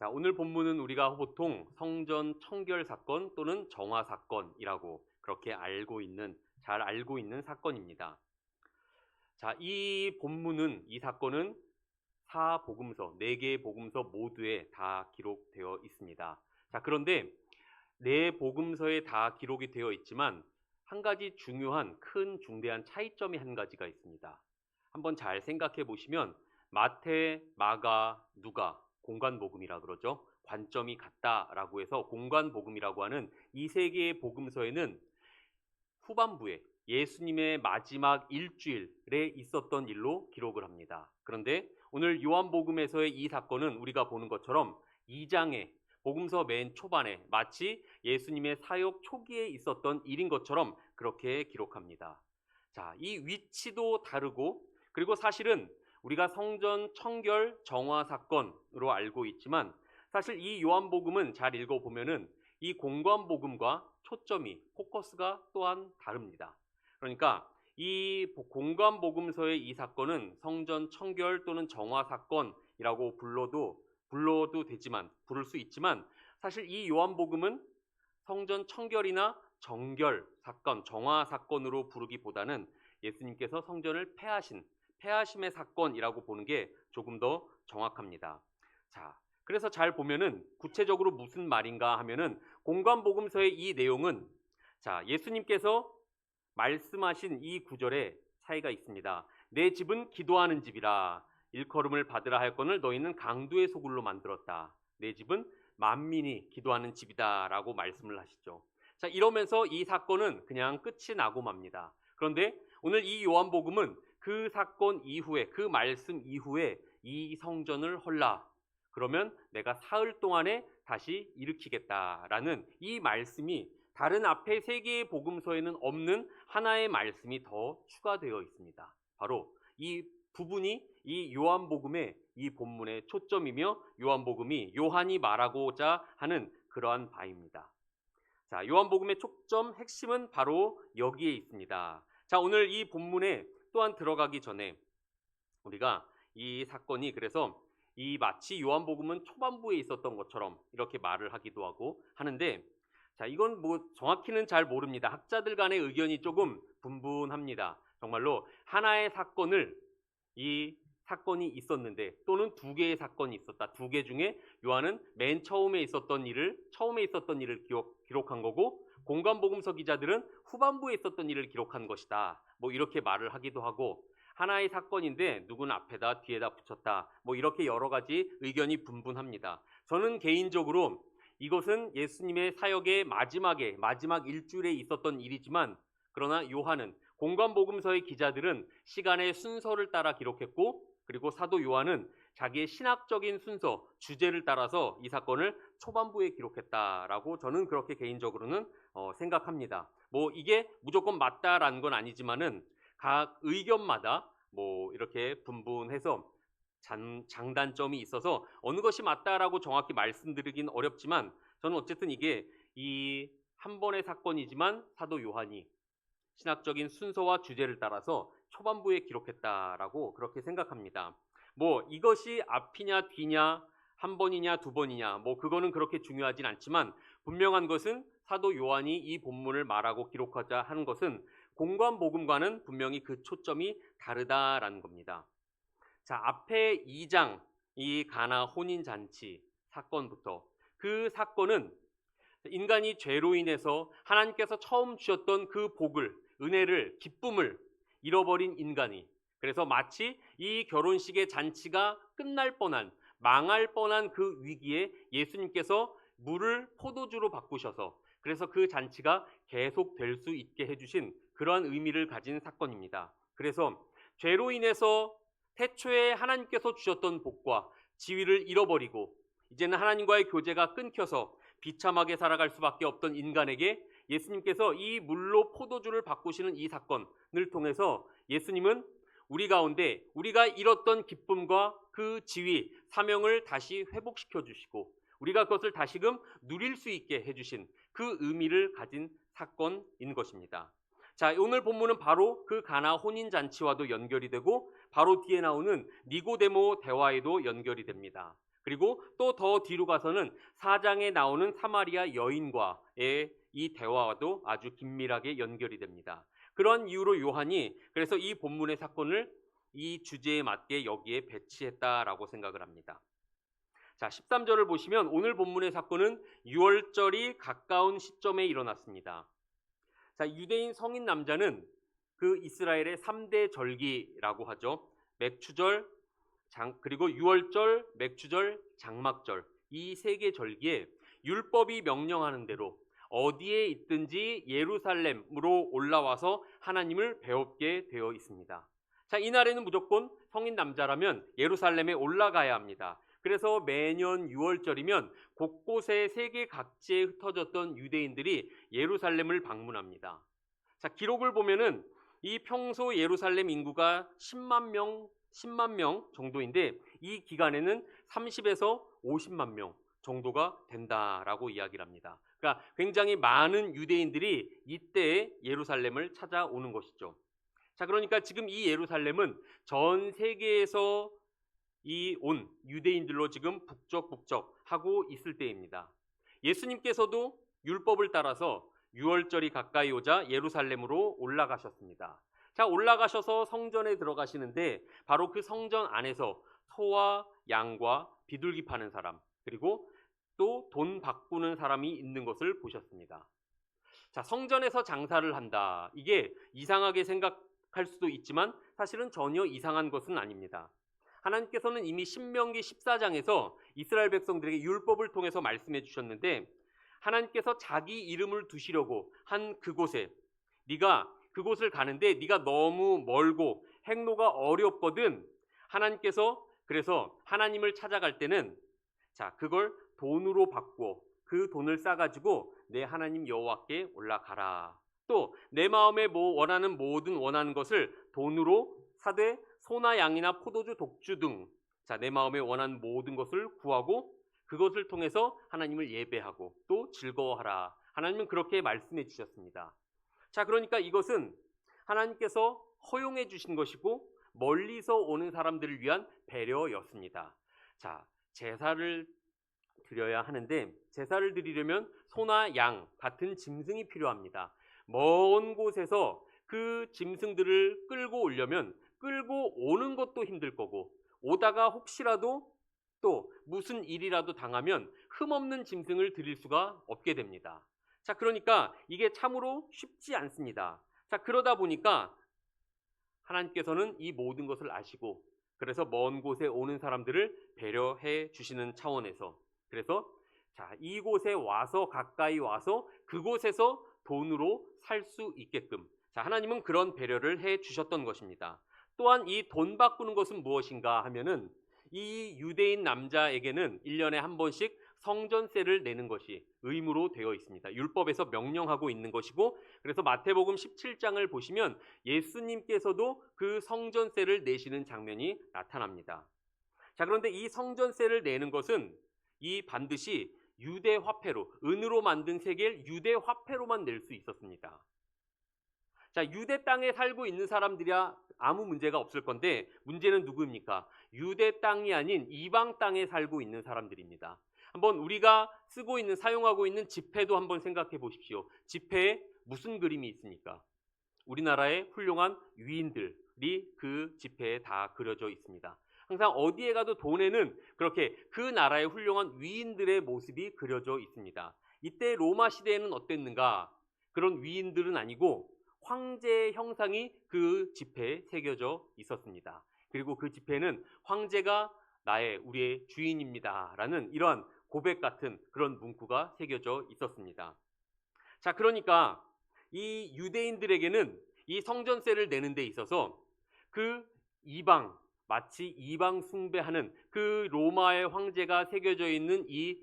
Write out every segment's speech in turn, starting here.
자, 오늘 본문은 우리가 보통 성전 청결 사건 또는 정화 사건이라고 그렇게 잘 알고 있는 사건입니다. 자, 이 사건은 4복음서, 4개의 복음서 모두에 다 기록되어 있습니다. 자, 그런데 4복음서에 다 기록이 되어 있지만 한 가지 중요한 중대한 차이점이 한 가지가 있습니다. 한번 잘 생각해 보시면 마태, 마가, 누가 공관복음이라 그러죠. 관점이 같다라고 해서 공관복음이라고 하는 이 3개의 복음서에는 후반부에 예수님의 마지막 일주일에 있었던 일로 기록을 합니다. 그런데 오늘 요한복음에서의 이 사건은 우리가 보는 것처럼 2장에 복음서 맨 초반에 마치 예수님의 사역 초기에 있었던 일인 것처럼 그렇게 기록합니다. 자, 이 위치도 다르고 그리고 사실은 우리가 성전 청결 정화 사건으로 알고 있지만 사실 이 요한복음은 잘 읽어보면은 이 공관복음과 포커스가 또한 다릅니다. 그러니까 이 공관복음서의 이 사건은 성전 청결 또는 정화 사건이라고 부를 수 있지만 사실 이 요한복음은 성전 청결이나 정결 사건, 정화 사건으로 부르기보다는 예수님께서 성전을 폐하심의 사건이라고 보는 게 조금 더 정확합니다. 자, 그래서 잘 보면은 구체적으로 무슨 말인가 하면은 공관복음서의 이 내용은 자, 예수님께서 말씀하신 이 구절에 차이가 있습니다. 내 집은 기도하는 집이라 일컬음을 받으라 할 건을 너희는 강도의 소굴로 만들었다. 내 집은 만민이 기도하는 집이다 라고 말씀을 하시죠. 자, 이러면서 이 사건은 그냥 끝이 나고 맙니다. 그런데 오늘 이 요한복음은 그 사건 이후에 그 말씀 이후에 이 성전을 헐라. 그러면 내가 사흘 동안에 다시 일으키겠다라는 이 말씀이 다른 앞에 3개의 복음서에는 없는 하나의 말씀이 더 추가되어 있습니다. 바로 이 부분이 이 요한복음의 이 본문의 초점이며 요한복음이 요한이 말하고자 하는 그러한 바입니다. 자, 요한복음의 초점 핵심은 바로 여기에 있습니다. 자, 오늘 이 본문에 또한 들어가기 전에 우리가 이 사건이 그래서 이 마치 요한복음은 초반부에 있었던 것처럼 이렇게 말을 하기도 하고 하는데 자, 이건 정확히는 잘 모릅니다. 학자들 간의 의견이 조금 분분합니다. 정말로 하나의 이 사건이 있었는데 또는 2개의 사건이 있었다. 2개 중에 요한은 맨 처음에 있었던 일을 기록한 거고 공관복음서 기자들은 후반부에 있었던 일을 기록한 것이다. 이렇게 말을 하기도 하고 하나의 사건인데 누군 앞에다 뒤에다 붙였다. 이렇게 여러 가지 의견이 분분합니다. 저는 개인적으로 이것은 예수님의 사역의 마지막 일주일에 있었던 일이지만 그러나 요한은 공관복음서의 기자들은 시간의 순서를 따라 기록했고 그리고 사도 요한은 자기의 신학적인 순서, 주제를 따라서 이 사건을 초반부에 기록했다라고 저는 그렇게 개인적으로는 생각합니다. 이게 무조건 맞다라는 건 아니지만은 각 의견마다 이렇게 분분해서 장단점이 있어서 어느 것이 맞다라고 정확히 말씀드리긴 어렵지만 저는 어쨌든 이게 이 한 번의 사건이지만 사도 요한이 신학적인 순서와 주제를 따라서 초반부에 기록했다라고 그렇게 생각합니다. 이것이 앞이냐 뒤냐 한 번이냐 2번이냐 그거는 그렇게 중요하진 않지만 분명한 것은 사도 요한이 이 본문을 말하고 기록하자 하는 것은 공관복음과는 분명히 그 초점이 다르다라는 겁니다. 자, 앞에 2장 이 가나 혼인잔치 사건부터 그 사건은 인간이 죄로 인해서 하나님께서 처음 주셨던 그 복을, 은혜를, 기쁨을 잃어버린 인간이 그래서 마치 이 결혼식의 잔치가 망할 뻔한 그 위기에 예수님께서 물을 포도주로 바꾸셔서 그래서 그 잔치가 계속될 수 있게 해주신 그러한 의미를 가진 사건입니다. 그래서 죄로 인해서 태초에 하나님께서 주셨던 복과 지위를 잃어버리고 이제는 하나님과의 교제가 끊겨서 비참하게 살아갈 수밖에 없던 인간에게 예수님께서 이 물로 포도주를 바꾸시는 이 사건을 통해서 예수님은 우리 가운데 우리가 잃었던 기쁨과 그 지위, 사명을 다시 회복시켜 주시고 우리가 그것을 다시금 누릴 수 있게 해주신 그 의미를 가진 사건인 것입니다. 자, 오늘 본문은 바로 그 가나 혼인잔치와도 연결이 되고 바로 뒤에 나오는 니고데모 대화에도 연결이 됩니다. 그리고 또 더 뒤로 가서는 4장에 나오는 사마리아 여인과의 이 대화와도 아주 긴밀하게 연결이 됩니다. 그런 이유로 요한이 그래서 이 본문의 사건을 이 주제에 맞게 여기에 배치했다라고 생각을 합니다. 자, 13절을 보시면 오늘 본문의 사건은 유월절이 가까운 시점에 일어났습니다. 자, 유대인 성인 남자는 그 이스라엘의 3대 절기라고 하죠. 맥추절, 그리고 유월절, 맥추절, 장막절, 이 세 개 절기에 율법이 명령하는 대로 어디에 있든지 예루살렘으로 올라와서 하나님을 배웁게 되어 있습니다. 자, 이날에는 무조건 성인 남자라면 예루살렘에 올라가야 합니다. 그래서 매년 6월절이면 곳곳에 세계 각지에 흩어졌던 유대인들이 예루살렘을 방문합니다. 자, 기록을 보면은 이 평소 예루살렘 인구가 10만 명 정도인데 이 기간에는 30에서 50만 명 정도가 된다라고 이야기를 합니다. 그러니까 굉장히 많은 유대인들이 이때에 예루살렘을 찾아오는 것이죠. 자, 그러니까 지금 이 예루살렘은 전 세계에서 이 온 유대인들로 지금 북적북적하고 있을 때입니다. 예수님께서도 율법을 따라서 6월절이 가까이 오자 예루살렘으로 올라가셨습니다. 자, 올라가셔서 성전에 들어가시는데 바로 그 성전 안에서 소와 양과 비둘기 파는 사람, 그리고 또 돈 바꾸는 사람이 있는 것을 보셨습니다. 자, 성전에서 장사를 한다. 이게 이상하게 생각할 수도 있지만 사실은 전혀 이상한 것은 아닙니다. 하나님께서는 이미 신명기 14장에서 이스라엘 백성들에게 율법을 통해서 말씀해 주셨는데 하나님께서 자기 이름을 두시려고 한 그곳에 네가 그곳을 가는데 네가 너무 멀고 행로가 어렵거든. 하나님께서 그래서 하나님을 찾아갈 때는 자, 그걸 돈으로 바꾸어 그 돈을 싸가지고 내 하나님 여호와께 올라가라. 또 내 마음에 원하는 모든 원하는 것을 돈으로 사되 소나 양이나 포도주, 독주 등 자, 내 마음에 원하는 모든 것을 구하고 그것을 통해서 하나님을 예배하고 또 즐거워하라. 하나님은 그렇게 말씀해 주셨습니다. 자, 그러니까 이것은 하나님께서 허용해 주신 것이고 멀리서 오는 사람들을 위한 배려였습니다. 자, 제사를 드려야 하는데 제사를 드리려면 소나 양 같은 짐승이 필요합니다. 먼 곳에서 그 짐승들을 끌고 오려면 끌고 오는 것도 힘들 거고 오다가 혹시라도 또 무슨 일이라도 당하면 흠없는 짐승을 드릴 수가 없게 됩니다. 자, 그러니까 이게 참으로 쉽지 않습니다. 자, 그러다 보니까 하나님께서는 이 모든 것을 아시고 그래서 먼 곳에 오는 사람들을 배려해 주시는 차원에서 그래서 자, 이곳에 와서 가까이 와서 그곳에서 돈으로 살 수 있게끔 자, 하나님은 그런 배려를 해 주셨던 것입니다. 또한 이 돈 바꾸는 것은 무엇인가 하면은 이 유대인 남자에게는 1년에 한 번씩 성전세를 내는 것이 의무로 되어 있습니다. 율법에서 명령하고 있는 것이고 그래서 마태복음 17장을 보시면 예수님께서도 그 성전세를 내시는 장면이 나타납니다. 자, 그런데 이 성전세를 내는 것은 이 반드시 유대 화폐로 은으로 만든 세겔 유대 화폐로만 낼 수 있었습니다. 자, 유대 땅에 살고 있는 사람들이야 아무 문제가 없을 건데 문제는 누구입니까? 유대 땅이 아닌 이방 땅에 살고 있는 사람들입니다. 한번 우리가 쓰고 있는 사용하고 있는 지폐도 한번 생각해 보십시오. 지폐에 무슨 그림이 있습니까? 우리나라의 훌륭한 위인들이 그 지폐에 다 그려져 있습니다. 항상 어디에 가도 돈에는 그렇게 그 나라의 훌륭한 위인들의 모습이 그려져 있습니다. 이때 로마 시대에는 어땠는가? 그런 위인들은 아니고 황제의 형상이 그 지폐에 새겨져 있었습니다. 그리고 그 지폐는 황제가 우리의 주인입니다 라는 이러한 고백 같은 그런 문구가 새겨져 있었습니다. 자, 그러니까 이 유대인들에게는 이 성전세를 내는 데 있어서 그 마치 이방 숭배하는 그 로마의 황제가 새겨져 있는 이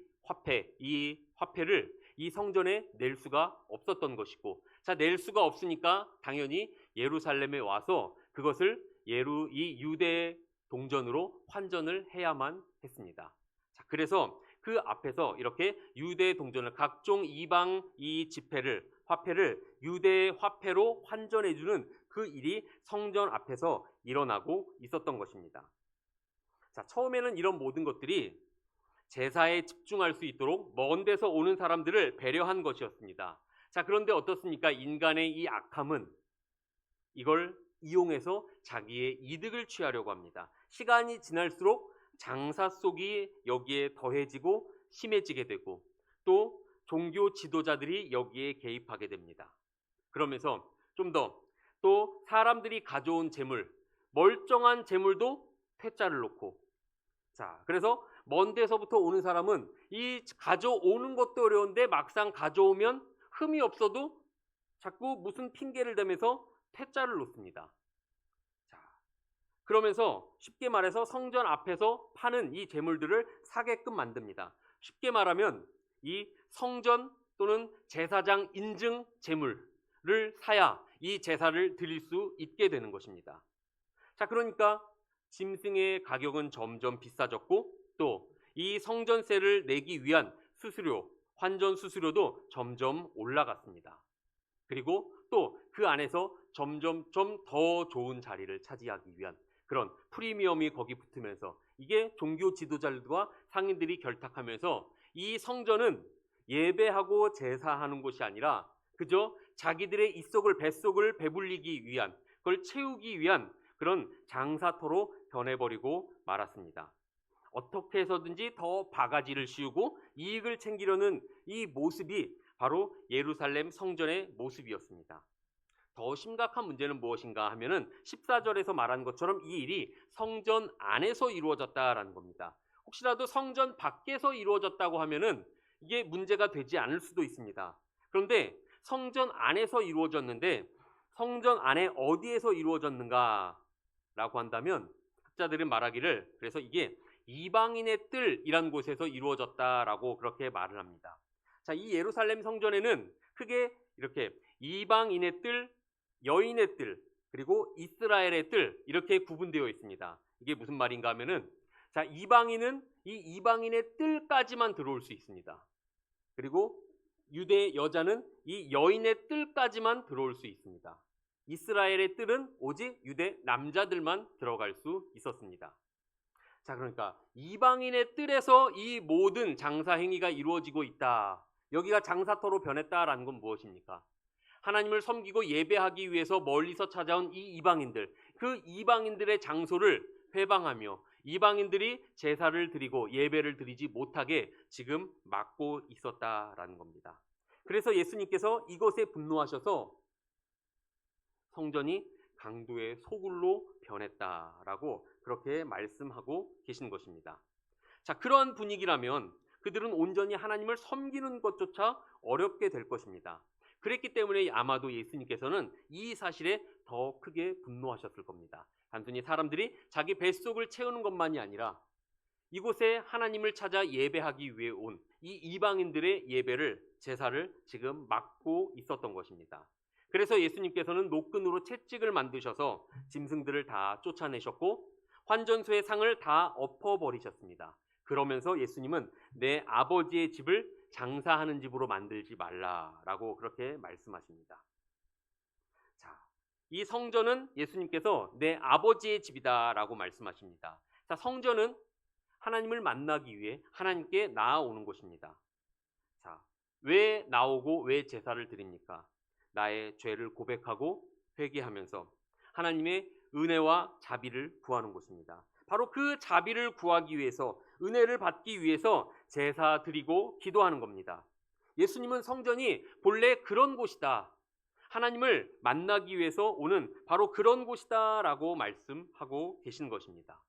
화폐를 이 성전에 낼 수가 없었던 것이고 자, 낼 수가 없으니까 당연히 예루살렘에 와서 그것을 이 유대 동전으로 환전을 해야만 했습니다. 자, 그래서 그 앞에서 이렇게 유대 동전을 각종 이방 이 화폐를 유대 화폐로 환전해 주는 그 일이 성전 앞에서 일어나고 있었던 것입니다. 자, 처음에는 이런 모든 것들이 제사에 집중할 수 있도록 먼 데서 오는 사람들을 배려한 것이었습니다. 자, 그런데 어떻습니까? 인간의 이 악함은 이걸 이용해서 자기의 이득을 취하려고 합니다. 시간이 지날수록 장사 속이 여기에 더해지고 심해지게 되고 또 종교 지도자들이 여기에 개입하게 됩니다. 그러면서 좀 더 또 사람들이 가져온 재물, 멀쩡한 재물도 퇴짜를 놓고, 자, 그래서 먼 데서부터 오는 사람은 이 가져오는 것도 어려운데 막상 가져오면 흠이 없어도 자꾸 무슨 핑계를 대면서 퇴짜를 놓습니다. 자, 그러면서 쉽게 말해서 성전 앞에서 파는 이 재물들을 사게끔 만듭니다. 쉽게 말하면 이 성전 또는 제사장 인증 재물을 사야 이 제사를 드릴 수 있게 되는 것입니다. 자, 그러니까 짐승의 가격은 점점 비싸졌고 또 이 성전세를 내기 위한 수수료, 환전 수수료도 점점 올라갔습니다. 그리고 또 그 안에서 점점 더 좋은 자리를 차지하기 위한 그런 프리미엄이 거기 붙으면서 이게 종교 지도자들과 상인들이 결탁하면서 이 성전은 예배하고 제사하는 곳이 아니라 그저 자기들의 입속을 뱃속을 배불리기 위한, 그걸 채우기 위한 그런 장사터로 변해버리고 말았습니다. 어떻게 해서든지 더 바가지를 씌우고 이익을 챙기려는 이 모습이 바로 예루살렘 성전의 모습이었습니다. 더 심각한 문제는 무엇인가 하면은 14절에서 말한 것처럼 이 일이 성전 안에서 이루어졌다라는 겁니다. 혹시라도 성전 밖에서 이루어졌다고 하면은 이게 문제가 되지 않을 수도 있습니다. 그런데 성전 안에서 이루어졌는데 성전 안에 어디에서 이루어졌는가라고 한다면 학자들은 말하기를 그래서 이게 이방인의 뜰이란 곳에서 이루어졌다라고 그렇게 말을 합니다. 자, 이 예루살렘 성전에는 크게 이렇게 이방인의 뜰, 여인의 뜰, 그리고 이스라엘의 뜰 이렇게 구분되어 있습니다. 이게 무슨 말인가 하면은 자, 이방인은 이 이방인의 뜰까지만 들어올 수 있습니다. 그리고 유대 여자는 이 여인의 뜰까지만 들어올 수 있습니다. 이스라엘의 뜰은 오직 유대 남자들만 들어갈 수 있었습니다. 자, 그러니까 이방인의 뜰에서 이 모든 장사 행위가 이루어지고 있다. 여기가 장사터로 변했다라는 건 무엇입니까? 하나님을 섬기고 예배하기 위해서 멀리서 찾아온 이 이방인들, 그 이방인들의 장소를 회방하며 이방인들이 제사를 드리고 예배를 드리지 못하게 지금 막고 있었다라는 겁니다. 그래서 예수님께서 이것에 분노하셔서 성전이 강도의 소굴로 변했다라고 그렇게 말씀하고 계신 것입니다. 자, 그러한 분위기라면 그들은 온전히 하나님을 섬기는 것조차 어렵게 될 것입니다. 그랬기 때문에 아마도 예수님께서는 이 사실에 더 크게 분노하셨을 겁니다. 단순히 사람들이 자기 뱃속을 채우는 것만이 아니라 이곳에 하나님을 찾아 예배하기 위해 온 이 이방인들의 예배를, 제사를 지금 막고 있었던 것입니다. 그래서 예수님께서는 노끈으로 채찍을 만드셔서 짐승들을 다 쫓아내셨고 환전소의 상을 다 엎어버리셨습니다. 그러면서 예수님은 내 아버지의 집을 장사하는 집으로 만들지 말라라고 그렇게 말씀하십니다. 자, 이 성전은 예수님께서 내 아버지의 집이다라고 말씀하십니다. 자, 성전은 하나님을 만나기 위해 하나님께 나아오는 곳입니다. 자, 왜 나오고 왜 제사를 드립니까? 나의 죄를 고백하고 회개하면서 하나님의 은혜와 자비를 구하는 곳입니다. 바로 그 자비를 구하기 위해서, 은혜를 받기 위해서 제사 드리고 기도하는 겁니다. 예수님은 성전이 본래 그런 곳이다, 하나님을 만나기 위해서 오는 바로 그런 곳이다라고 말씀하고 계신 것입니다.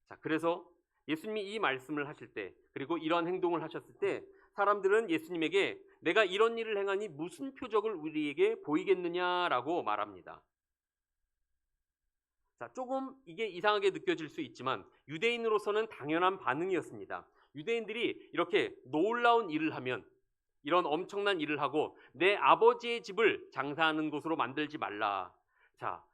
자, 그래서 예수님이 이 말씀을 하실 때, 그리고 이런 행동을 하셨을 때 사람들은 예수님에게 내가 이런 일을 행하니 무슨 표적을 우리에게 보이겠느냐라고 말합니다. 자, 조금 이게 이상하게 느껴질 수 있지만 유대인으로서는 당연한 반응이었습니다. 유대인들이 이렇게 놀라운 일을 하면, 이런 엄청난 일을 하고 내 아버지의 집을 장사하는 곳으로 만들지 말라. 자,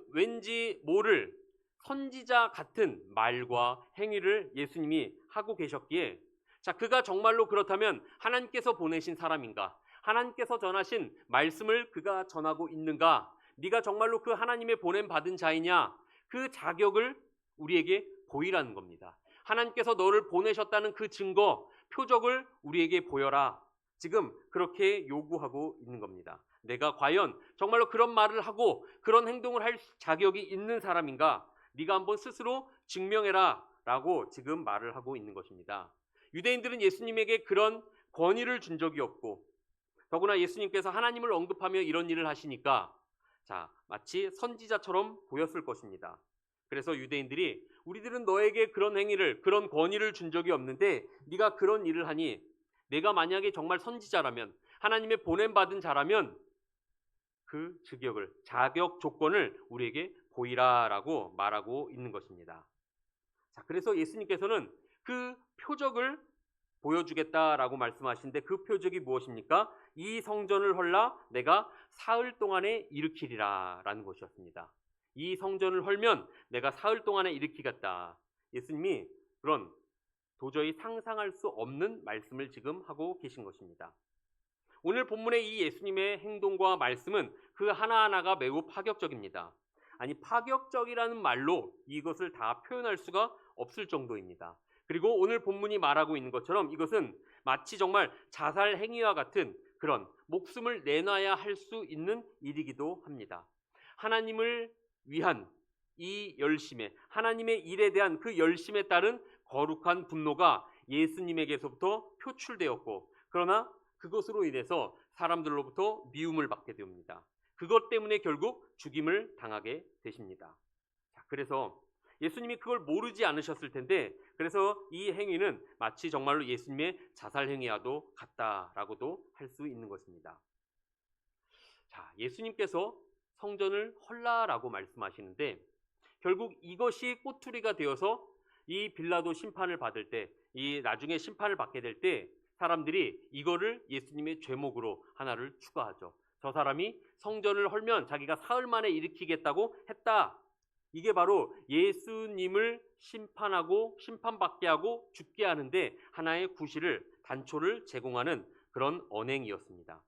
왠지 모를 선지자 같은 말과 행위를 예수님이 하고 계셨기에, 자, 그가 정말로 그렇다면 하나님께서 보내신 사람인가? 하나님께서 전하신 말씀을 그가 전하고 있는가? 네가 정말로 그 하나님의 보냄 받은 자이냐? 그 자격을 우리에게 보이라는 겁니다. 하나님께서 너를 보내셨다는 그 증거, 표적을 우리에게 보여라. 지금 그렇게 요구하고 있는 겁니다. 내가 과연 정말로 그런 말을 하고 그런 행동을 할 자격이 있는 사람인가? 네가 한번 스스로 증명해라 라고 지금 말을 하고 있는 것입니다. 유대인들은 예수님에게 그런 권위를 준 적이 없고, 더구나 예수님께서 하나님을 언급하며 이런 일을 하시니까 마치 선지자처럼 보였을 것입니다. 그래서 유대인들이 우리들은 너에게 그런 행위를, 그런 권위를 준 적이 없는데 네가 그런 일을 하니, 내가 만약에 정말 선지자라면, 하나님의 보냄받은 자라면 그 자격 조건을 우리에게 보이라라고 말하고 있는 것입니다. 그래서 예수님께서는 그 표적을 보여주겠다라고 말씀하시는데, 그 표적이 무엇입니까? 이 성전을 헐라 내가 사흘 동안에 일으키리라 라는 것이었습니다. 이 성전을 헐면 내가 사흘 동안에 일으키겠다. 예수님이 그런 도저히 상상할 수 없는 말씀을 지금 하고 계신 것입니다. 오늘 본문의 이 예수님의 행동과 말씀은 그 하나하나가 매우 파격적입니다. 아니, 파격적이라는 말로 이것을 다 표현할 수가 없을 정도입니다. 그리고 오늘 본문이 말하고 있는 것처럼 이것은 마치 정말 자살 행위와 같은 그런 목숨을 내놔야 할 수 있는 일이기도 합니다. 하나님을 위한 이 열심에, 하나님의 일에 대한 그 열심에 따른 거룩한 분노가 예수님에게서부터 표출되었고, 그러나 그것으로 인해서 사람들로부터 미움을 받게 됩니다. 그것 때문에 결국 죽임을 당하게 되십니다. 그래서 예수님이 그걸 모르지 않으셨을 텐데, 그래서 이 행위는 마치 정말로 예수님의 자살 행위와도 같다라고도 할 수 있는 것입니다. 예수님께서 성전을 헐라라고 말씀하시는데, 결국 이것이 꼬투리가 되어서 이 빌라도 심판을 받을 때, 이 나중에 심판을 받게 될 때 사람들이 이거를 예수님의 죄목으로 하나를 추가하죠. 저 사람이 성전을 헐면 자기가 사흘 만에 일으키겠다고 했다. 이게 바로 예수님을 심판하고 심판받게 하고 죽게 하는데 하나의 구실을, 단초를 제공하는 그런 언행이었습니다.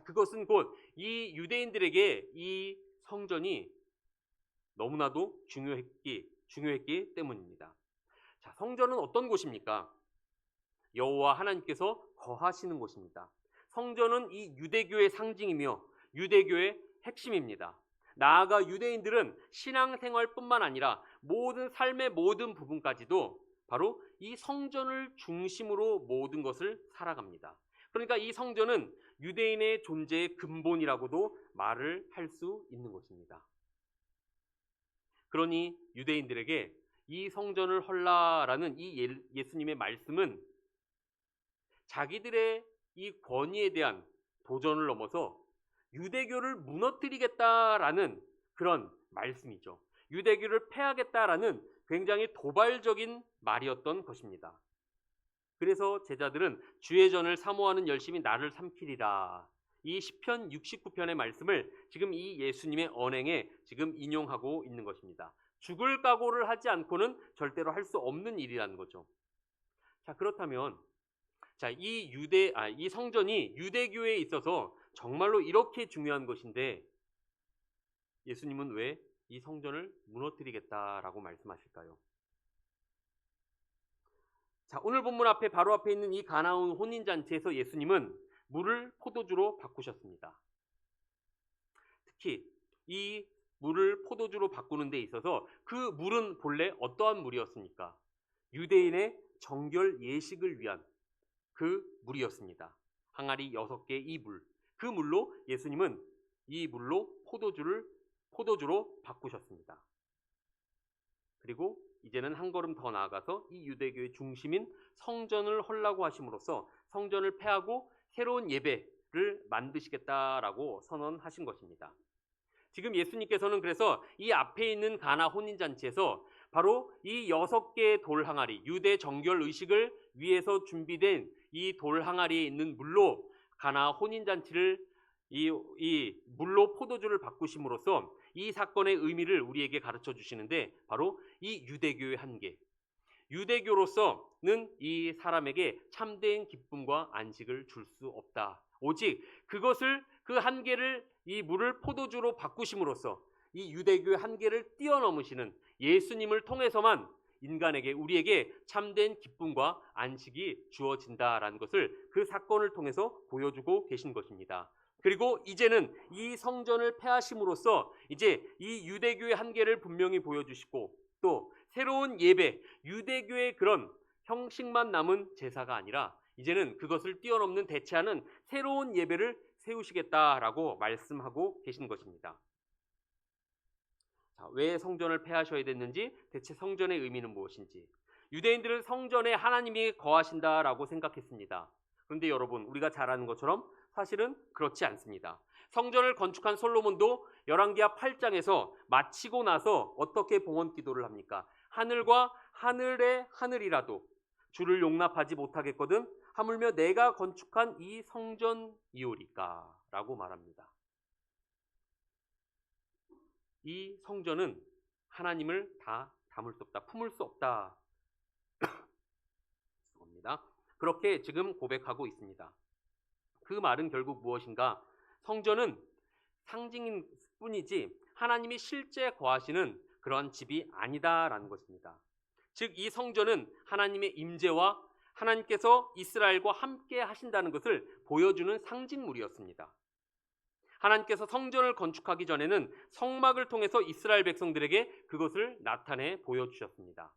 그것은 곧 이 유대인들에게 이 성전이 너무나도 중요했기 때문입니다. 성전은 어떤 곳입니까? 여호와 하나님께서 거하시는 곳입니다. 성전은 이 유대교의 상징이며 유대교의 핵심입니다. 나아가 유대인들은 신앙생활뿐만 아니라 모든 삶의 모든 부분까지도 바로 이 성전을 중심으로 모든 것을 살아갑니다. 그러니까 이 성전은 유대인의 존재의 근본이라고도 말을 할 수 있는 것입니다. 그러니 유대인들에게 이 성전을 헐라라는 이 예수님의 말씀은 자기들의 이 권위에 대한 도전을 넘어서 유대교를 무너뜨리겠다라는 그런 말씀이죠. 유대교를 패하겠다라는 굉장히 도발적인 말이었던 것입니다. 그래서 제자들은 주의 전을 사모하는 열심이 나를 삼키리라. 이 시편 69편의 말씀을 지금 이 예수님의 언행에 지금 인용하고 있는 것입니다. 죽을 각오를 하지 않고는 절대로 할 수 없는 일이라는 거죠. 그렇다면 이 성전이 유대교에 있어서 정말로 이렇게 중요한 것인데 예수님은 왜 이 성전을 무너뜨리겠다라고 말씀하실까요? 오늘 본문 앞에 바로 앞에 있는 이 가나운 혼인잔치에서 예수님은 물을 포도주로 바꾸셨습니다. 특히 이 물을 포도주로 바꾸는 데 있어서 그 물은 본래 어떠한 물이었습니까? 유대인의 정결 예식을 위한 그 물이었습니다. 항아리 6개 이 물. 그 물로 예수님은 이 물로 포도주로 바꾸셨습니다. 그리고 이제는 한 걸음 더 나아가서 이 유대교의 중심인 성전을 헐라고 하심으로써 성전을 폐하고 새로운 예배를 만드시겠다라고 선언하신 것입니다. 지금 예수님께서는 그래서 이 앞에 있는 가나 혼인잔치에서 바로 이 6개의 돌 항아리, 유대 정결 의식을 위해서 준비된 이 돌 항아리에 있는 물로 가나 혼인잔치를 이 물로 포도주를 바꾸심으로써 이 사건의 의미를 우리에게 가르쳐 주시는데, 바로 이 유대교의 한계, 유대교로서는 이 사람에게 참된 기쁨과 안식을 줄 수 없다. 오직 그것을, 그 한계를, 이 물을 포도주로 바꾸심으로써 이 유대교의 한계를 뛰어넘으시는 예수님을 통해서만 인간에게 우리에게 참된 기쁨과 안식이 주어진다라는 것을 그 사건을 통해서 보여주고 계신 것입니다. 그리고 이제는 이 성전을 폐하심으로써 이제 이 유대교의 한계를 분명히 보여주시고 또 새로운 예배, 유대교의 그런 형식만 남은 제사가 아니라 이제는 그것을 뛰어넘는 대체하는 새로운 예배를 세우시겠다라고 말씀하고 계신 것입니다. 자, 왜 성전을 폐하셔야 됐는지, 대체 성전의 의미는 무엇인지. 유대인들은 성전에 하나님이 거하신다라고 생각했습니다. 그런데 여러분, 우리가 잘 아는 것처럼 사실은 그렇지 않습니다. 성전을 건축한 솔로몬도 열왕기하 8장에서 마치고 나서 어떻게 봉헌 기도를 합니까? 하늘과 하늘의 하늘이라도 주를 용납하지 못하겠거든 하물며 내가 건축한 이 성전이오리까 라고 말합니다. 이 성전은 하나님을 다 담을 수 없다, 품을 수 없다. 그렇게 지금 고백하고 있습니다. 그 말은 결국 무엇인가? 성전은 상징인 뿐이지 하나님이 실제 거하시는 그런 집이 아니다라는 것입니다. 즉 이 성전은 하나님의 임재와 하나님께서 이스라엘과 함께 하신다는 것을 보여주는 상징물이었습니다. 하나님께서 성전을 건축하기 전에는 성막을 통해서 이스라엘 백성들에게 그것을 나타내 보여주셨습니다.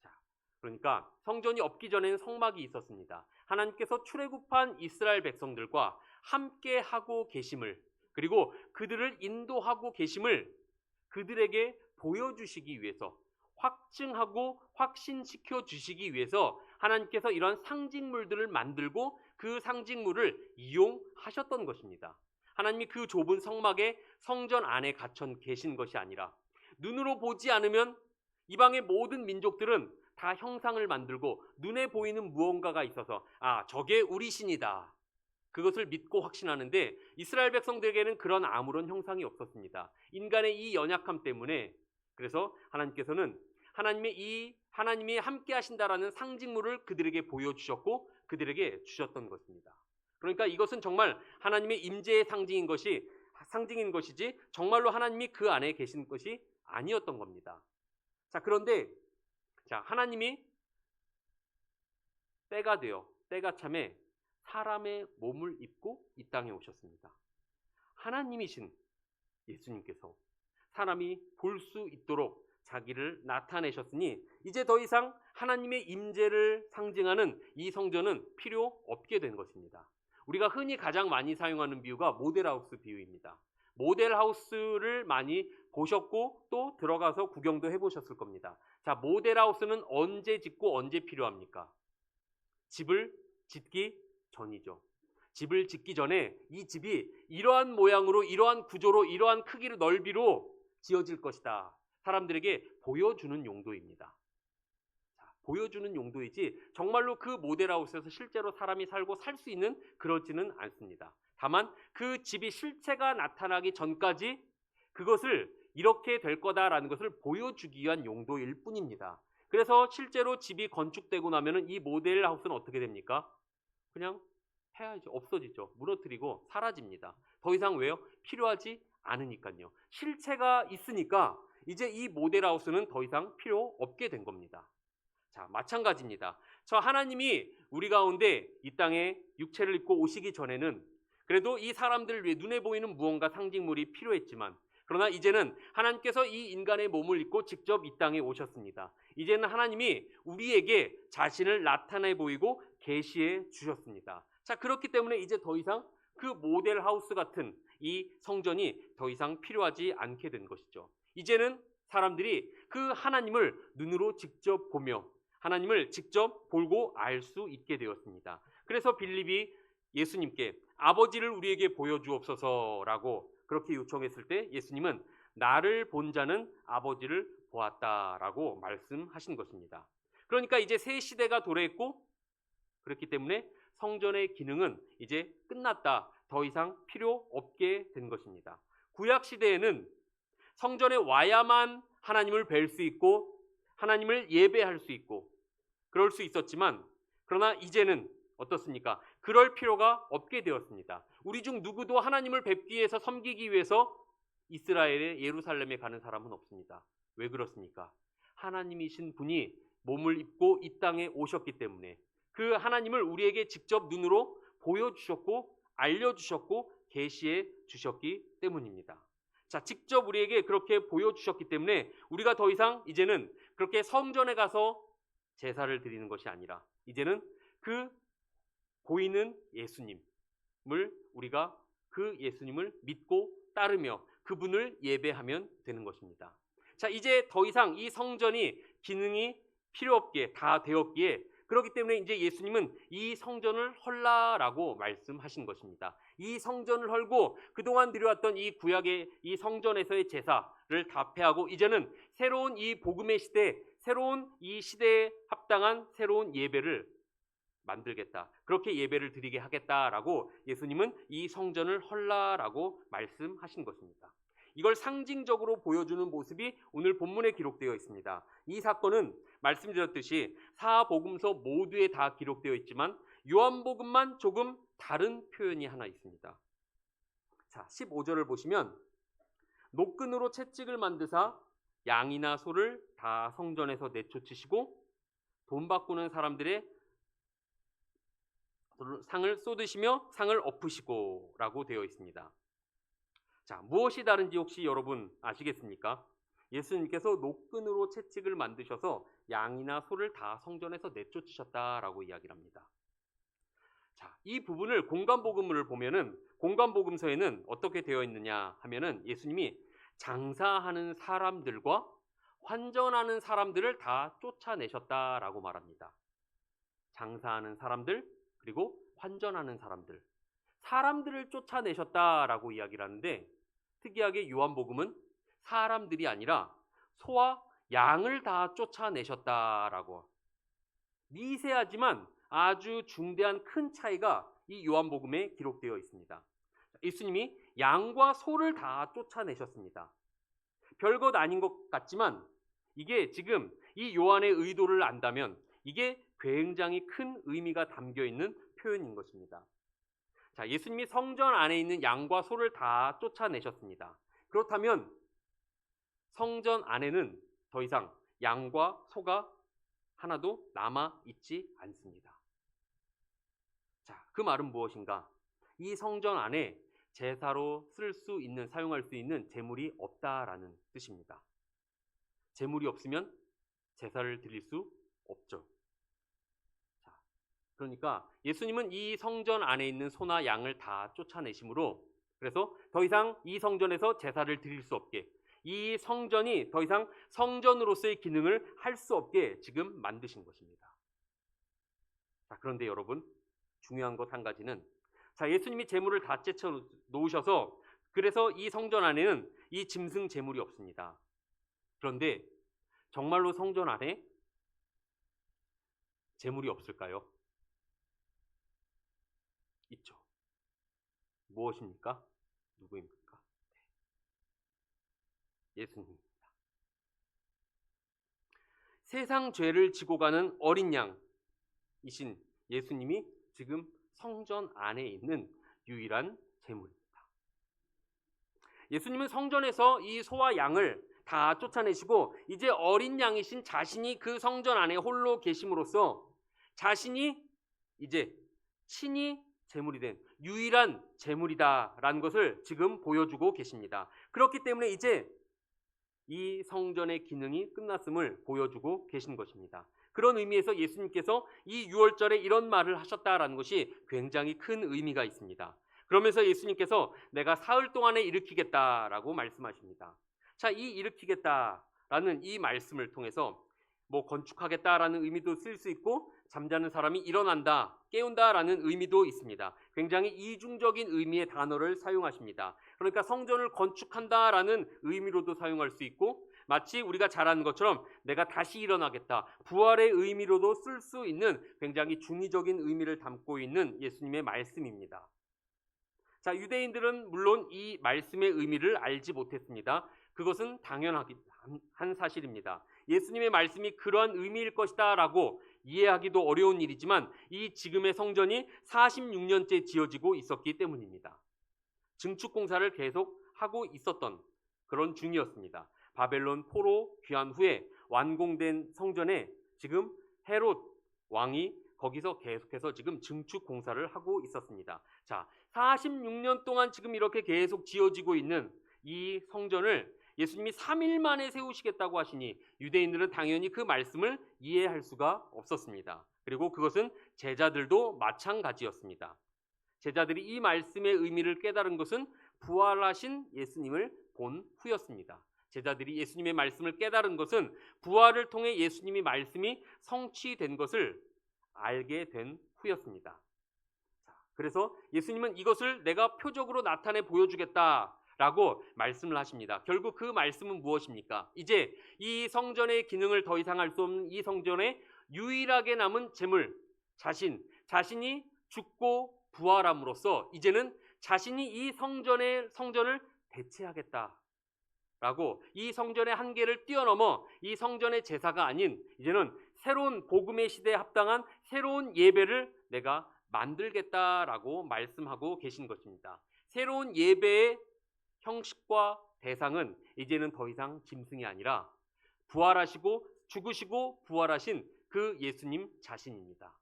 자, 그러니까 성전이 없기 전에는 성막이 있었습니다. 하나님께서 출애굽한 이스라엘 백성들과 함께 하고 계심을, 그리고 그들을 인도하고 계심을 그들에게 보여주시기 위해서, 확증하고 확신시켜 주시기 위해서 하나님께서 이런 상징물들을 만들고 그 상징물을 이용하셨던 것입니다. 하나님이 그 좁은 성막에 성전 안에 갇혀 계신 것이 아니라 눈으로 보지 않으면 이방의 모든 민족들은 다 형상을 만들고 눈에 보이는 무언가가 있어서 저게 우리 신이다, 그것을 믿고 확신하는데 이스라엘 백성들에게는 그런 아무런 형상이 없었습니다. 인간의 이 연약함 때문에. 그래서 하나님께서는 하나님이 함께 하신다라는 상징물을 그들에게 보여주셨고 그들에게 주셨던 것입니다. 그러니까 이것은 정말 하나님의 임재의 상징인 것이지 정말로 하나님이 그 안에 계신 것이 아니었던 겁니다. 자, 그런데 하나님이 때가 참에 사람의 몸을 입고 이 땅에 오셨습니다. 하나님이신 예수님께서 사람이 볼 수 있도록 자기를 나타내셨으니 이제 더 이상 하나님의 임재를 상징하는 이 성전은 필요 없게 된 것입니다. 우리가 흔히 가장 많이 사용하는 비유가 모델하우스 비유입니다. 모델하우스를 많이 보셨고 또 들어가서 구경도 해보셨을 겁니다. 자, 모델하우스는 언제 짓고 언제 필요합니까? 집을 짓기 전이죠. 집을 짓기 전에 이 집이 이러한 모양으로, 이러한 구조로, 이러한 크기로, 넓이로 지어질 것이다, 사람들에게 보여주는 용도입니다. 보여주는 용도이지 정말로 그 모델하우스에서 실제로 사람이 살고 살 수 있는 그렇지는 않습니다. 다만 그 집이 실체가 나타나기 전까지 그것을 이렇게 될 거다라는 것을 보여주기 위한 용도일 뿐입니다. 그래서 실제로 집이 건축되고 나면은 이 모델하우스는 어떻게 됩니까? 그냥 해야죠. 없어지죠. 무너뜨리고 사라집니다. 더 이상 왜요? 필요하지 않으니까요. 실체가 있으니까 이제 이 모델하우스는 더 이상 필요 없게 된 겁니다. 자, 마찬가지입니다. 저 하나님이 우리 가운데 이 땅에 육체를 입고 오시기 전에는 그래도 이 사람들을 위해 눈에 보이는 무언가 상징물이 필요했지만, 그러나 이제는 하나님께서 이 인간의 몸을 입고 직접 이 땅에 오셨습니다. 이제는 하나님이 우리에게 자신을 나타내 보이고 계시해 주셨습니다. 자, 그렇기 때문에 이제 더 이상 그 모델하우스 같은 이 성전이 더 이상 필요하지 않게 된 것이죠. 이제는 사람들이 그 하나님을 눈으로 직접 보며 하나님을 직접 보고 알 수 있게 되었습니다. 그래서 빌립이 예수님께 아버지를 우리에게 보여주옵소서라고 그렇게 요청했을 때 예수님은 나를 본 자는 아버지를 보았다라고 말씀하신 것입니다. 그러니까 이제 새 시대가 도래했고 그렇기 때문에 성전의 기능은 이제 끝났다, 더 이상 필요 없게 된 것입니다. 구약 시대에는 성전에 와야만 하나님을 뵐 수 있고 하나님을 예배할 수 있고 그럴 수 있었지만, 그러나 이제는 어떻습니까? 그럴 필요가 없게 되었습니다. 우리 중 누구도 하나님을 뵙기 위해서, 섬기기 위해서 이스라엘의 예루살렘에 가는 사람은 없습니다. 왜 그렇습니까? 하나님이신 분이 몸을 입고 이 땅에 오셨기 때문에 그 하나님을 우리에게 직접 눈으로 보여주셨고 알려주셨고 계시해 주셨기 때문입니다. 자, 직접 우리에게 그렇게 보여주셨기 때문에 우리가 더 이상 이제는 그렇게 성전에 가서 제사를 드리는 것이 아니라 이제는 그 보이는 예수님을 우리가 그 예수님을 믿고 따르며 그분을 예배하면 되는 것입니다. 자, 이제 더 이상 이 성전이 기능이 필요 없게 다 되었기에 그렇기 때문에 이제 예수님은 이 성전을 헐라라고 말씀하신 것입니다. 이 성전을 헐고 그동안 드려왔던 이 구약의 이 성전에서의 제사를 다 폐하고 이제는 새로운 이 복음의 시대, 새로운 이 시대에 합당한 새로운 예배를 만들겠다. 그렇게 예배를 드리게 하겠다라고 예수님은 이 성전을 헐라라고 말씀하신 것입니다. 이걸 상징적으로 보여주는 모습이 오늘 본문에 기록되어 있습니다. 이 사건은 말씀드렸듯이 사복음서 모두에 다 기록되어 있지만 요한복음만 조금 다른 표현이 하나 있습니다. 자, 15절을 보시면 노끈으로 채찍을 만드사 양이나 소를 다 성전에서 내쫓으시고 돈 바꾸는 사람들의 상을 쏟으시며 상을 엎으시고 라고 되어 있습니다. 자, 무엇이 다른지 혹시 여러분 아시겠습니까? 예수님께서 노끈으로 채찍을 만드셔서 양이나 소를 다 성전에서 내쫓으셨다라고 이야기를 합니다. 자, 이 부분을 공관복음을 보면은 공관복음서에는 어떻게 되어 있느냐 하면은 예수님이 장사하는 사람들과 환전하는 사람들을 다 쫓아내셨다라고 말합니다. 장사하는 사람들 그리고 환전하는 사람들을 쫓아내셨다라고 이야기를 하는데 특이하게 요한복음은 사람들이 아니라 소와 양을 다 쫓아내셨다라고 미세하지만 아주 중대한 큰 차이가 이 요한복음에 기록되어 있습니다. 예수님이 양과 소를 다 쫓아내셨습니다. 별것 아닌 것 같지만 이게 지금 이 요한의 의도를 안다면 이게 굉장히 큰 의미가 담겨 있는 표현인 것입니다. 자, 예수님이 성전 안에 있는 양과 소를 다 쫓아내셨습니다. 그렇다면 성전 안에는 더 이상 양과 소가 하나도 남아 있지 않습니다. 자, 그 말은 무엇인가? 이 성전 안에 제사로 쓸 수 있는, 사용할 수 있는 제물이 없다라는 뜻입니다. 제물이 없으면 제사를 드릴 수 없죠. 자, 그러니까 예수님은 이 성전 안에 있는 소나 양을 다 쫓아내심으로 그래서 더 이상 이 성전에서 제사를 드릴 수 없게 이 성전이 더 이상 성전으로서의 기능을 할 수 없게 지금 만드신 것입니다. 자, 그런데 여러분 중요한 것 한 가지는 자, 예수님이 제물을 다 째쳐 놓으셔서 그래서 이 성전 안에는 이 짐승 제물이 없습니다. 그런데 정말로 성전 안에 제물이 없을까요? 있죠. 무엇입니까? 누구입니까? 예수님입니다. 세상 죄를 지고 가는 어린 양이신 예수님이 지금 성전 안에 있는 유일한 제물입니다. 예수님은 성전에서 이 소와 양을 다 쫓아내시고 이제 어린 양이신 자신이 그 성전 안에 홀로 계심으로써 자신이 이제 친히 제물이 된 유일한 제물이다라는 것을 지금 보여주고 계십니다. 그렇기 때문에 이제 이 성전의 기능이 끝났음을 보여주고 계신 것입니다. 그런 의미에서 예수님께서 이 유월절에 이런 말을 하셨다라는 것이 굉장히 큰 의미가 있습니다. 그러면서 예수님께서 내가 사흘 동안에 일으키겠다라고 말씀하십니다. 자, 이 일으키겠다라는 이 말씀을 통해서 뭐 건축하겠다라는 의미도 쓸 수 있고 잠자는 사람이 일어난다, 깨운다라는 의미도 있습니다. 굉장히 이중적인 의미의 단어를 사용하십니다. 그러니까 성전을 건축한다라는 의미로도 사용할 수 있고 마치 우리가 잘 아는 것처럼 내가 다시 일어나겠다, 부활의 의미로도 쓸 수 있는 굉장히 중의적인 의미를 담고 있는 예수님의 말씀입니다. 자, 유대인들은 물론 이 말씀의 의미를 알지 못했습니다. 그것은 당연한 사실입니다. 예수님의 말씀이 그러한 의미일 것이다 라고 이해하기도 어려운 일이지만 이 지금의 성전이 46년째 지어지고 있었기 때문입니다. 증축 공사를 계속 하고 있었던 그런 중이었습니다. 바벨론 포로 귀환 후에 완공된 성전에 지금 헤롯 왕이 거기서 계속해서 지금 증축 공사를 하고 있었습니다. 자, 46년 동안 지금 이렇게 계속 지어지고 있는 이 성전을 예수님이 3일 만에 세우시겠다고 하시니 유대인들은 당연히 그 말씀을 이해할 수가 없었습니다. 그리고 그것은 제자들도 마찬가지였습니다. 제자들이 이 말씀의 의미를 깨달은 것은 부활하신 예수님을 본 후였습니다. 제자들이 예수님의 말씀을 깨달은 것은 부활을 통해 예수님의 말씀이 성취된 것을 알게 된 후였습니다. 그래서 예수님은 이것을 내가 표적으로 나타내 보여주겠다라고 말씀을 하십니다. 결국 그 말씀은 무엇입니까? 이제 이 성전의 기능을 더 이상 할 수 없는 이 성전에 유일하게 남은 재물, 자신이 죽고 부활함으로써 이제는 자신이 이 성전을 대체하겠다라고 이 성전의 한계를 뛰어넘어 이 성전의 제사가 아닌 이제는 새로운 복음의 시대에 합당한 새로운 예배를 내가 만들겠다라고 말씀하고 계신 것입니다. 새로운 예배의 형식과 대상은 이제는 더 이상 짐승이 아니라 부활하시고 죽으시고 부활하신 그 예수님 자신입니다.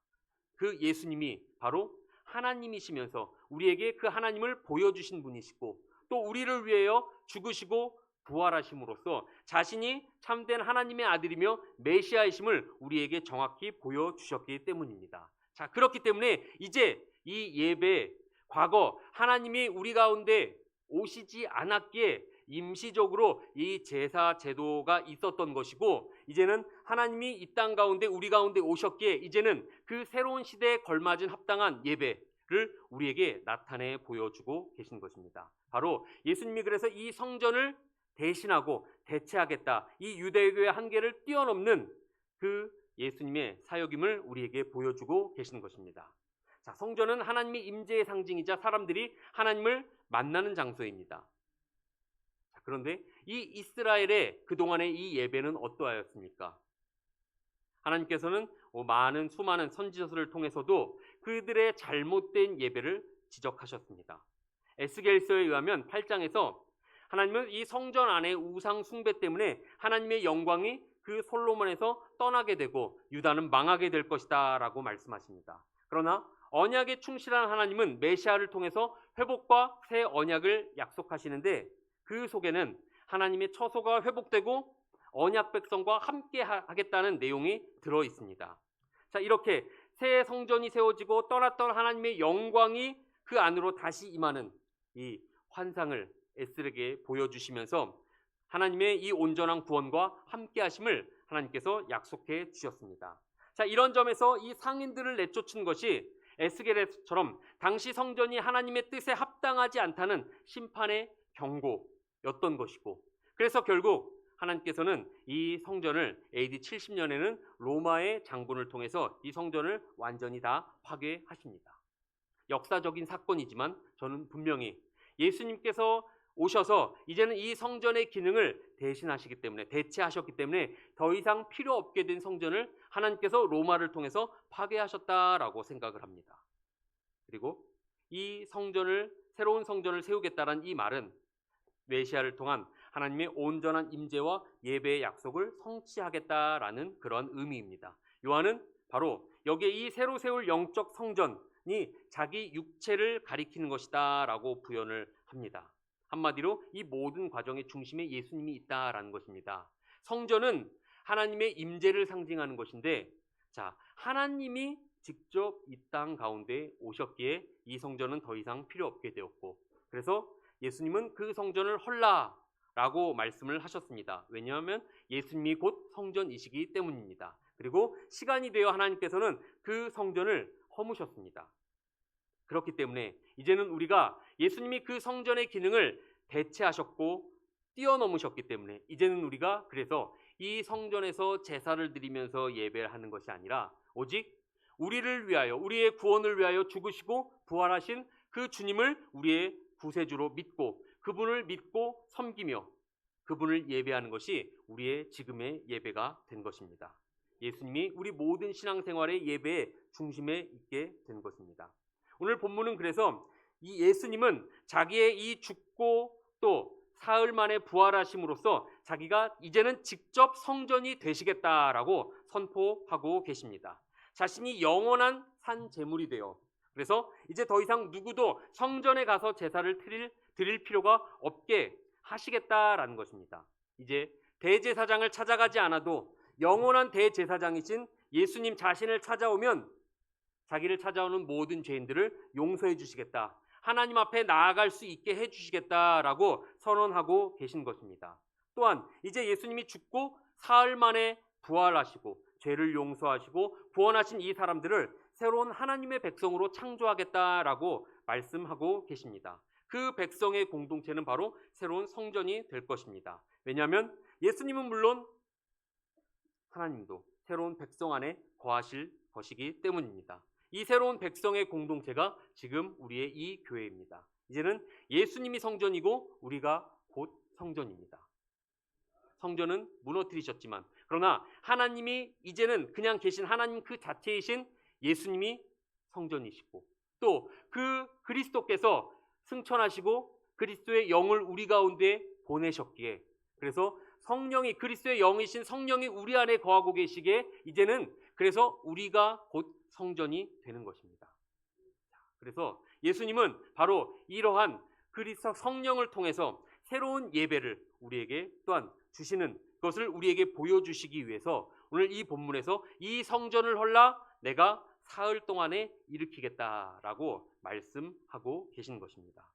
그 예수님이 바로 하나님이시면서 우리에게 그 하나님을 보여주신 분이시고 또 우리를 위하여 죽으시고 부활하심으로써 자신이 참된 하나님의 아들이며 메시아이심을 우리에게 정확히 보여주셨기 때문입니다. 자, 그렇기 때문에 이제 이 예배, 과거 하나님이 우리 가운데 오시지 않았기에 임시적으로 이 제사 제도가 있었던 것이고 이제는 하나님이 이 땅 가운데 우리 가운데 오셨기에 이제는 그 새로운 시대에 걸맞은 합당한 예배를 우리에게 나타내 보여주고 계신 것입니다. 바로 예수님이 그래서 이 성전을 대신하고 대체하겠다. 이 유대교의 한계를 뛰어넘는 그 예수님의 사역임을 우리에게 보여주고 계시는 것입니다. 자, 성전은 하나님의 임재의 상징이자 사람들이 하나님을 만나는 장소입니다. 자, 그런데 이 이스라엘의 그동안의 이 예배는 어떠하였습니까? 하나님께서는 수많은 선지서를 통해서도 그들의 잘못된 예배를 지적하셨습니다. 에스겔서에 의하면 8장에서 하나님은 이 성전 안의 우상 숭배 때문에 하나님의 영광이 그 솔로몬에서 떠나게 되고 유다는 망하게 될 것이다 라고 말씀하십니다. 그러나 언약에 충실한 하나님은 메시아를 통해서 회복과 새 언약을 약속하시는데 그 속에는 하나님의 처소가 회복되고 언약 백성과 함께 하겠다는 내용이 들어 있습니다. 자, 이렇게 새 성전이 세워지고 떠났던 하나님의 영광이 그 안으로 다시 임하는 이 환상을 에스겔에게 보여주시면서 하나님의 이 온전한 구원과 함께 하심을 하나님께서 약속해 주셨습니다. 자, 이런 점에서 이 상인들을 내쫓은 것이 에스겔처럼 당시 성전이 하나님의 뜻에 합당하지 않다는 심판의 경고였던 것이고 그래서 결국 하나님께서는 이 성전을 AD 70년에는 로마의 장군을 통해서 이 성전을 완전히 다 파괴하십니다. 역사적인 사건이지만 저는 분명히 예수님께서 오셔서 이제는 이 성전의 기능을 대신하시기 때문에 대체하셨기 때문에 더 이상 필요 없게 된 성전을 하나님께서 로마를 통해서 파괴하셨다라고 생각을 합니다. 그리고 이 새로운 성전을 세우겠다는 이 말은 메시아를 통한 하나님의 온전한 임재와 예배의 약속을 성취하겠다라는 그런 의미입니다. 요한은 바로 여기에 이 새로 세울 영적 성전이 자기 육체를 가리키는 것이다 라고 부연을 합니다. 한마디로 이 모든 과정의 중심에 예수님이 있다라는 것입니다. 성전은 하나님의 임재를 상징하는 것인데 자, 하나님이 직접 이 땅 가운데 오셨기에 이 성전은 더 이상 필요 없게 되었고 그래서 예수님은 그 성전을 헐라라고 말씀을 하셨습니다. 왜냐하면 예수님이 곧 성전이시기 때문입니다. 그리고 시간이 되어 하나님께서는 그 성전을 허무셨습니다. 그렇기 때문에 이제는 우리가 예수님이 그 성전의 기능을 대체하셨고 뛰어넘으셨기 때문에 이제는 우리가 그래서 이 성전에서 제사를 드리면서 예배를 하는 것이 아니라 오직 우리를 위하여 우리의 구원을 위하여 죽으시고 부활하신 그 주님을 우리의 구세주로 믿고 그분을 믿고 섬기며 그분을 예배하는 것이 우리의 지금의 예배가 된 것입니다. 예수님이 우리 모든 신앙생활의 예배의 중심에 있게 된 것입니다. 오늘 본문은 그래서 이 예수님은 자기의 이 죽고 또 사흘 만에 부활하심으로써 자기가 이제는 직접 성전이 되시겠다라고 선포하고 계십니다. 자신이 영원한 산 제물이 되어, 그래서 이제 더 이상 누구도 성전에 가서 제사를 드릴 필요가 없게 하시겠다라는 것입니다. 이제 대제사장을 찾아가지 않아도 영원한 대제사장이신 예수님 자신을 찾아오면 자기를 찾아오는 모든 죄인들을 용서해 주시겠다, 하나님 앞에 나아갈 수 있게 해 주시겠다라고 선언하고 계신 것입니다. 또한 이제 예수님이 죽고 사흘 만에 부활하시고 죄를 용서하시고 구원하신 이 사람들을 새로운 하나님의 백성으로 창조하겠다라고 말씀하고 계십니다. 그 백성의 공동체는 바로 새로운 성전이 될 것입니다. 왜냐하면 예수님은 물론 하나님도 새로운 백성 안에 거하실 것이기 때문입니다. 이 새로운 백성의 공동체가 지금 우리의 이 교회입니다. 이제는 예수님이 성전이고 우리가 곧 성전입니다. 성전은 무너뜨리셨지만, 그러나 하나님이 이제는 그냥 계신 하나님 그 자체이신 예수님이 성전이시고, 또 그 그리스도께서 승천하시고 그리스도의 영을 우리 가운데 보내셨기에, 그래서 성령이, 그리스도의 영이신 성령이 우리 안에 거하고 계시기에 이제는 그래서 우리가 곧 성전이 되는 것입니다. 그래서 예수님은 바로 이러한 그리스도 성령을 통해서 새로운 예배를 우리에게 또한 주시는 것을 우리에게 보여주시기 위해서 오늘 이 본문에서 이 성전을 헐라 내가 사흘 동안에 일으키겠다라고 말씀하고 계신 것입니다.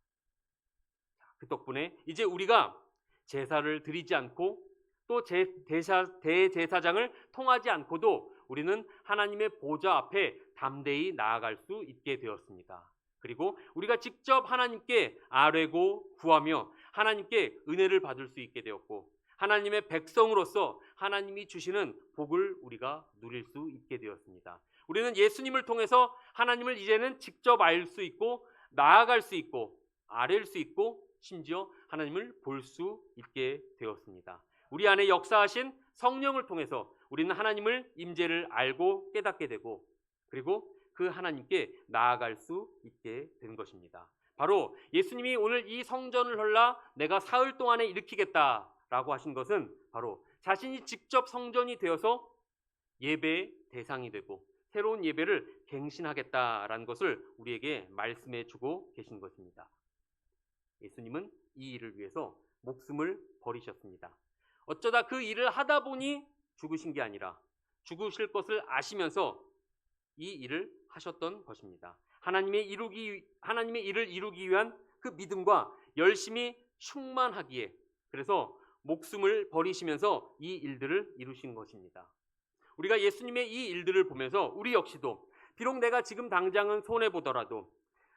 그 덕분에 이제 우리가 제사를 드리지 않고 또 대제사장을 통하지 않고도 우리는 하나님의 보좌 앞에 담대히 나아갈 수 있게 되었습니다. 그리고 우리가 직접 하나님께 아뢰고 구하며 하나님께 은혜를 받을 수 있게 되었고, 하나님의 백성으로서 하나님이 주시는 복을 우리가 누릴 수 있게 되었습니다. 우리는 예수님을 통해서 하나님을 이제는 직접 알 수 있고 나아갈 수 있고 아뢰일 수 있고 심지어 하나님을 볼 수 있게 되었습니다. 우리 안에 역사하신 성령을 통해서 우리는 하나님을 임재를 알고 깨닫게 되고, 그리고 그 하나님께 나아갈 수 있게 된 것입니다. 바로 예수님이 오늘 이 성전을 헐라 내가 사흘 동안에 일으키겠다라고 하신 것은 바로 자신이 직접 성전이 되어서 예배의 대상이 되고 새로운 예배를 갱신하겠다라는 것을 우리에게 말씀해 주고 계신 것입니다. 예수님은 이 일을 위해서 목숨을 버리셨습니다. 어쩌다 그 일을 하다 보니 죽으신 게 아니라 죽으실 것을 아시면서 이 일을 하셨던 것입니다. 하나님의 일을 이루기 위한 그 믿음과 열심히 충만하기에, 그래서 목숨을 버리시면서 이 일들을 이루신 것입니다. 우리가 예수님의 이 일들을 보면서 우리 역시도 비록 내가 지금 당장은 손해보더라도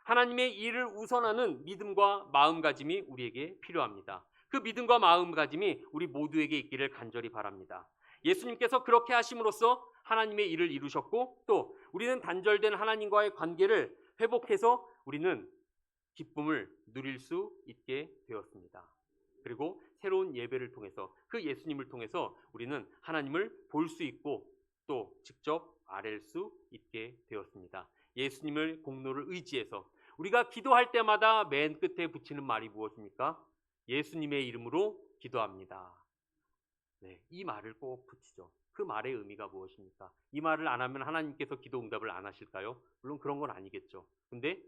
하나님의 일을 우선하는 믿음과 마음가짐이 우리에게 필요합니다. 그 믿음과 마음가짐이 우리 모두에게 있기를 간절히 바랍니다. 예수님께서 그렇게 하심으로써 하나님의 일을 이루셨고, 또 우리는 단절된 하나님과의 관계를 회복해서 우리는 기쁨을 누릴 수 있게 되었습니다. 그리고 새로운 예배를 통해서 그 예수님을 통해서 우리는 하나님을 볼 수 있고 또 직접 아뢰 수 있게 되었습니다. 예수님의 공로를 의지해서 우리가 기도할 때마다 맨 끝에 붙이는 말이 무엇입니까? 예수님의 이름으로 기도합니다. 네, 이 말을 꼭 붙이죠. 그 말의 의미가 무엇입니까? 이 말을 안 하면 하나님께서 기도 응답을 안 하실까요? 물론 그런 건 아니겠죠. 근데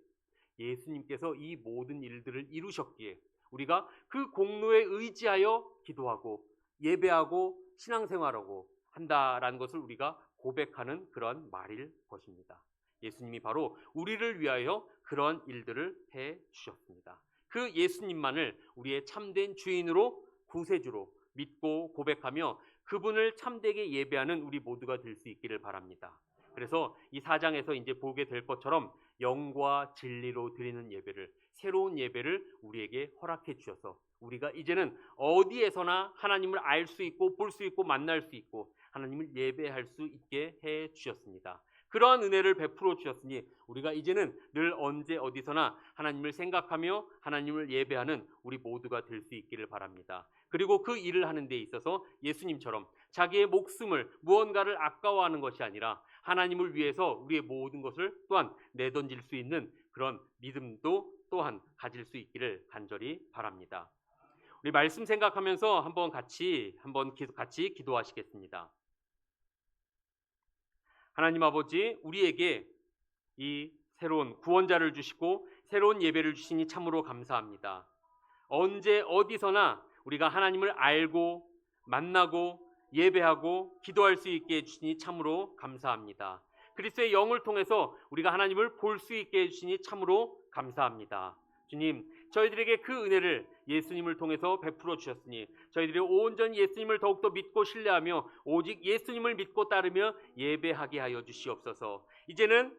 예수님께서 이 모든 일들을 이루셨기에 우리가 그 공로에 의지하여 기도하고 예배하고 신앙생활하고 한다라는 것을 우리가 고백하는 그런 말일 것입니다. 예수님이 바로 우리를 위하여 그런 일들을 해 주셨습니다. 그 예수님만을 우리의 참된 주인으로 구세주로 믿고 고백하며 그분을 참되게 예배하는 우리 모두가 될 수 있기를 바랍니다. 그래서 이 4장에서 이제 보게 될 것처럼 영과 진리로 드리는 예배를, 새로운 예배를 우리에게 허락해 주셔서 우리가 이제는 어디에서나 하나님을 알 수 있고 볼 수 있고 만날 수 있고 하나님을 예배할 수 있게 해 주셨습니다. 그러한 은혜를 베풀어 주셨으니 우리가 이제는 늘 언제 어디서나 하나님을 생각하며 하나님을 예배하는 우리 모두가 될 수 있기를 바랍니다. 그리고 그 일을 하는 데 있어서 예수님처럼 자기의 목숨을 무언가를 아까워하는 것이 아니라 하나님을 위해서 우리의 모든 것을 또한 내던질 수 있는 그런 믿음도 또한 가질 수 있기를 간절히 바랍니다. 우리 말씀 생각하면서 같이 기도하시겠습니다. 하나님 아버지, 우리에게 이 새로운 구원자를 주시고 새로운 예배를 주시니 참으로 감사합니다. 언제 어디서나 우리가 하나님을 알고 만나고 예배하고 기도할 수 있게 해주시니 참으로 감사합니다. 그리스도의 영을 통해서 우리가 하나님을 볼 수 있게 해주시니 참으로 감사합니다. 주님, 저희들에게 그 은혜를 예수님을 통해서 베풀어 주셨으니 저희들이 온전히 예수님을 더욱더 믿고 신뢰하며 오직 예수님을 믿고 따르며 예배하게 하여 주시옵소서. 이제는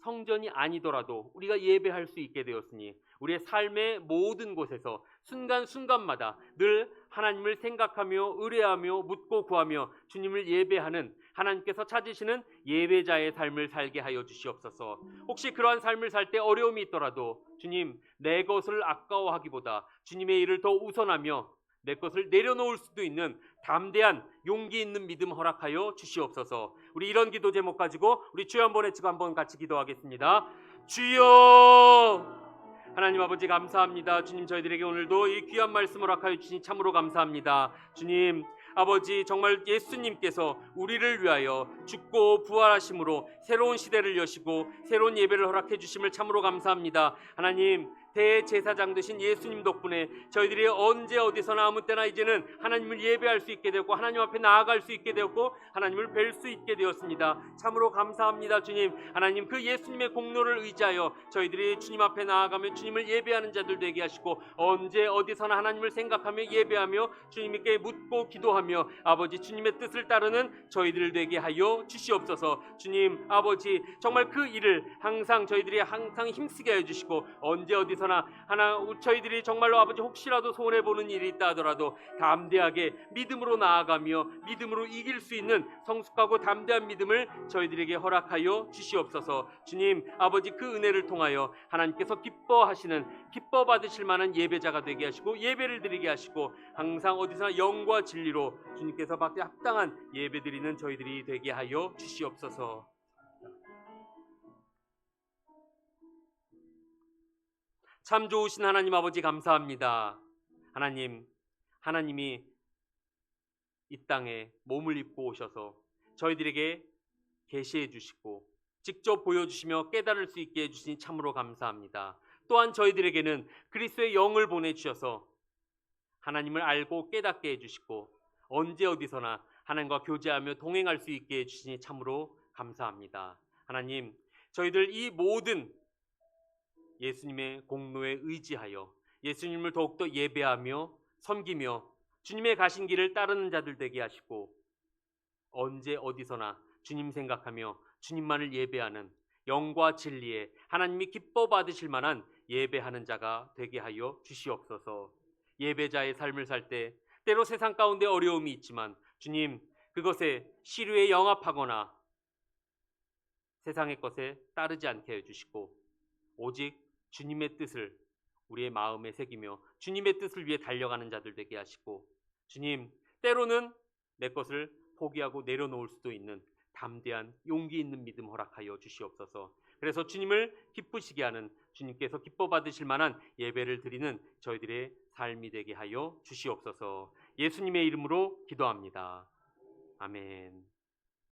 성전이 아니더라도 우리가 예배할 수 있게 되었으니 우리의 삶의 모든 곳에서 순간순간마다 늘 하나님을 생각하며 의뢰하며 묻고 구하며 주님을 예배하는 하나님께서 찾으시는 예배자의 삶을 살게 하여 주시옵소서. 혹시 그러한 삶을 살 때 어려움이 있더라도 주님, 내 것을 아까워하기보다 주님의 일을 더 우선하며 내 것을 내려놓을 수도 있는 담대한 용기 있는 믿음 허락하여 주시옵소서. 우리 이런 기도 제목 가지고 우리 주여 한번 외치고 한번 같이 기도하겠습니다. 주여! 하나님 아버지 감사합니다. 주님, 저희들에게 오늘도 이 귀한 말씀 허락하여 주시니 참으로 감사합니다. 주님 아버지, 정말 예수님께서 우리를 위하여 죽고 부활하심으로 새로운 시대를 여시고 새로운 예배를 허락해 주심을 참으로 감사합니다. 하나님, 대제사장 되신 예수님 덕분에 저희들이 언제 어디서나 아무 때나 이제는 하나님을 예배할 수 있게 되었고 하나님 앞에 나아갈 수 있게 되었고 하나님을 뵐 수 있게 되었습니다. 참으로 감사합니다. 주님, 하나님 그 예수님의 공로를 의지하여 저희들이 주님 앞에 나아가며 주님을 예배하는 자들 되게 하시고 언제 어디서나 하나님을 생각하며 예배하며 주님께 묻고 기도하며 아버지 주님의 뜻을 따르는 저희들 되게 하여 주시옵소서. 주님 아버지, 정말 그 일을 항상 저희들이 항상 힘쓰게 하여 주시고 언제 어디서나 저희들이 정말로 아버지 혹시라도 손해보는 일이 있다 하더라도 담대하게 믿음으로 나아가며 믿음으로 이길 수 있는 성숙하고 담대한 믿음을 저희들에게 허락하여 주시옵소서. 주님 아버지, 그 은혜를 통하여 하나님께서 기뻐 받으실 만한 예배자가 되게 하시고 예배를 드리게 하시고 항상 어디서나 영과 진리로 주님께서 받기 합당한 예배 드리는 저희들이 되게 하여 주시옵소서. 참 좋으신 하나님 아버지 감사합니다. 하나님이 이 땅에 몸을 입고 오셔서 저희들에게 계시해 주시고 직접 보여주시며 깨달을 수 있게 해주시니 참으로 감사합니다. 또한 저희들에게는 그리스도의 영을 보내주셔서 하나님을 알고 깨닫게 해주시고 언제 어디서나 하나님과 교제하며 동행할 수 있게 해주시니 참으로 감사합니다. 하나님, 저희들 이 모든 예수님의 공로에 의지하여 예수님을 더욱더 예배하며 섬기며 주님의 가신 길을 따르는 자들 되게 하시고 언제 어디서나 주님 생각하며 주님만을 예배하는 영과 진리에 하나님이 기뻐 받으실 만한 예배하는 자가 되게 하여 주시옵소서. 예배자의 삶을 살 때 때로 세상 가운데 어려움이 있지만 주님, 그것에 시류에 영합하거나 세상의 것에 따르지 않게 해주시고 오직 주님의 뜻을 우리의 마음에 새기며 주님의 뜻을 위해 달려가는 자들 되게 하시고 주님, 때로는 내 것을 포기하고 내려놓을 수도 있는 담대한 용기 있는 믿음 허락하여 주시옵소서. 그래서 주님을 기쁘시게 하는, 주님께서 기뻐 받으실 만한 예배를 드리는 저희들의 삶이 되게 하여 주시옵소서. 예수님의 이름으로 기도합니다. 아멘.